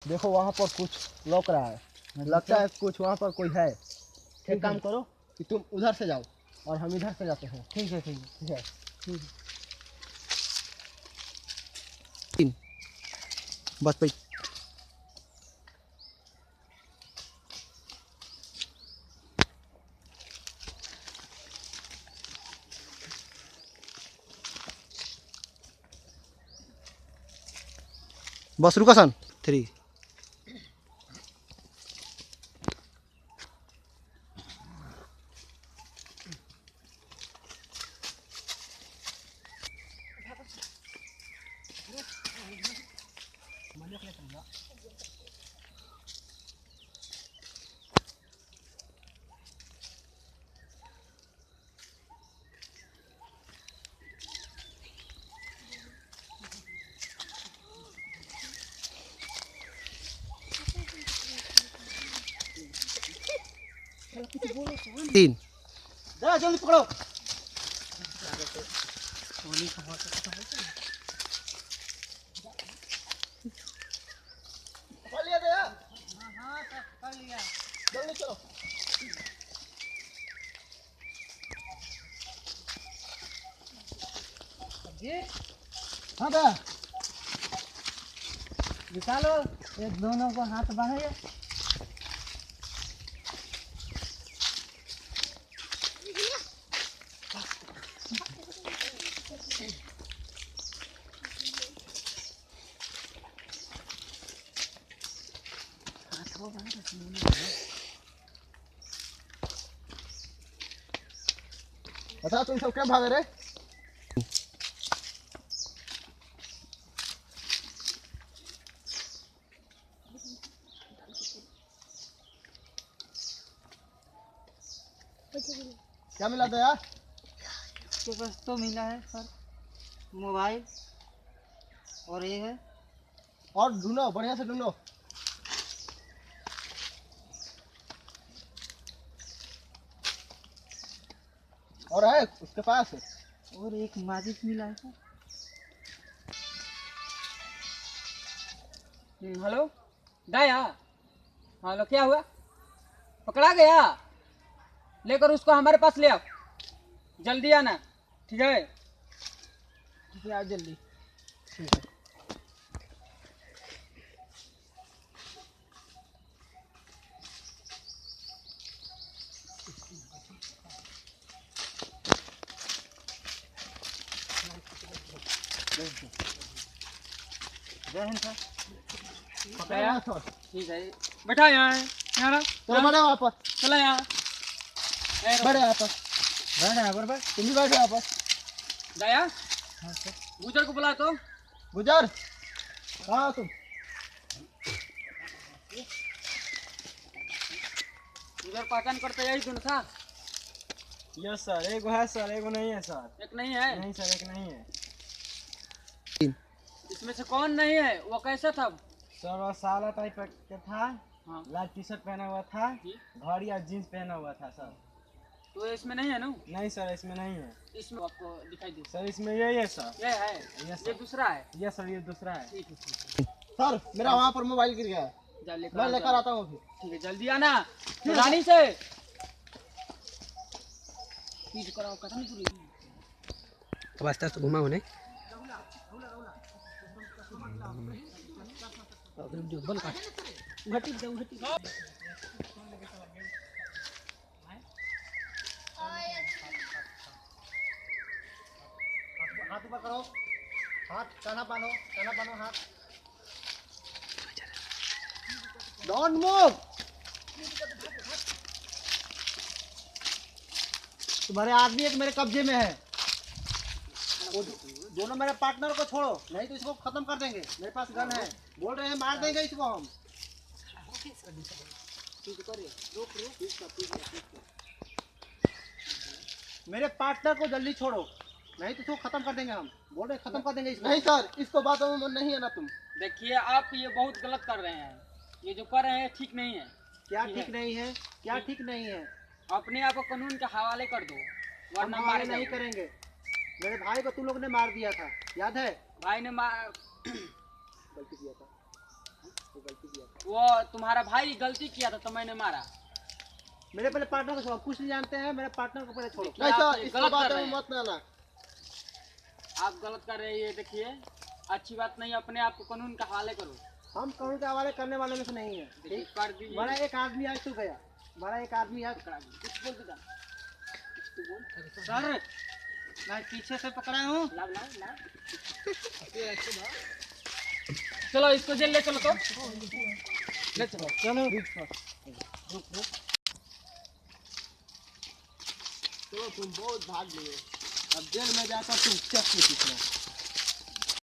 देखो वहाँ पर कुछ लौक रहा है, लगता है कुछ वहाँ पर कोई है। एक काम करो कि तुम उधर से जाओ और हम इधर से जाते हैं। ठीक है ठीक है ठीक है। ठीक है। बस भाई बस रुका सन 3 3 जल्दी पकड़ो। पकड़ लिया गया। हाँ सर पकड़ लिया। जल्दी चलो। जी हाँ भैया निकालो, ये दोनों को हाथ बढ़ाइए। अच्छा तुम सब क्या भाग रहे? क्या मिला था यार? इसके पास तो मिला है सर, मोबाइल और ये है। और ढूंढो, बढ़िया से ढूंढो। और है उसके पास? और एक माचिस मिला है सर। हेलो दया, हेलो क्या हुआ? पकड़ा गया? लेकर उसको हमारे पास ले आओ, जल्दी आना। ठीक है ठीक है, आ जल्दी। ठीक है। जय हिंद सर। पकड़ाया सर। ठीक है, बैठा यहाँ है, यहाँ ना चलो बैठो वहाँ पर। चला यहाँ, बैठो यहाँ पर। बैठ यहाँ पर। तुम भी बैठो यहाँ पर। दया, गुजर को बुला तो। गुजर कहाँ हो तुम? गुजर पहचान करते यही दोनों था? यस सर, एक है सर, एक नहीं है सर। एक नहीं है? नहीं सर, एक नहीं है। इसमें से कौन नहीं है? वो कैसा था? सर वो साला टाइप का था। हाँ। लाल टी शर्ट पहना हुआ था, जी। घड़ी और जींस पहना हुआ था सर। तो इसमें नहीं है ना? नहीं सर, इसमें नहीं है। इसमें आपको दिखाई दे सर इसमें यही है सर। ये है? यस ये सर। दूसरा है? यस सर, ये दूसरा है। ठीक है ठीक है। सर मेरा वहाँ पर मोबाइल गिर गया है, जा लेकर मैं आओ, लेकर जाओ। आता हूँ अभी। ठीक है, जल्दी आना रानी से। पीछ कराओ कसम पूरी। अब आस्ते आस्ते घुमा उन्हें बल काट घटी दे घटी। हाथ ऊपर करो, हाथ काना बांधो, हाथ। Don't move. तुम्हारे आदमी एक मेरे कब्जे में है। वो दोनों मेरे पार्टनर को छोड़ो, नहीं तो इसको खत्म कर देंगे। मेरे पास गन है, बोल रहे हैं मार देंगे इसको हम। मेरे पार्टनर को जल्दी छोड़ो, नहीं तो इसको खत्म कर देंगे हम। बोल रहे खत्म कर देंगे इसको। नहीं सर, इसको बातों में मन नहीं है ना तुम। देखिए आप ये बहुत गलत कर रहे हैं, ये जो कर रहे हैं ठीक नहीं है। क्या ठीक नहीं है? क्या ठीक नहीं है? अपने आप को कानून के हवाले कर दो, वरना हम मारे नहीं जाओगे। करेंगे। मेरे भाई को तुम लोग ने मार दिया था, याद है? भाई ने मार गलती किया था, गलती वो तुम्हारा भाई गलती किया था तो मैंने मारा। मेरे पहले पार्टनर को छोड़ो, कुछ नहीं जानते हैं, मेरे पार्टनर को पहले छोड़ो। देखिए, आप कैसा ये इसको गलत कर बातों रहे में हैं। मत ना आना। आप गलत कर रहे हैं, ये देखिए अच्छी बात नहीं, अपने आप को कानून के हवाले करो। हम कानून के हवाले करने वाले में से नहीं है। देखिए, कर दीजिए। हमारा एक आदमी आज तू गया, हमारा एक आदमी आज कुछ बोल दो सर, मैं पीछे से पकड़ा हूँ। लाओ लाओ लाओ। चलो इसको जेल ले चलो तो। ले चलो चलो रुक। चलो तुम बहुत भाग लिए, अब जेल में जाकर तुम चेक नहीं सीखना।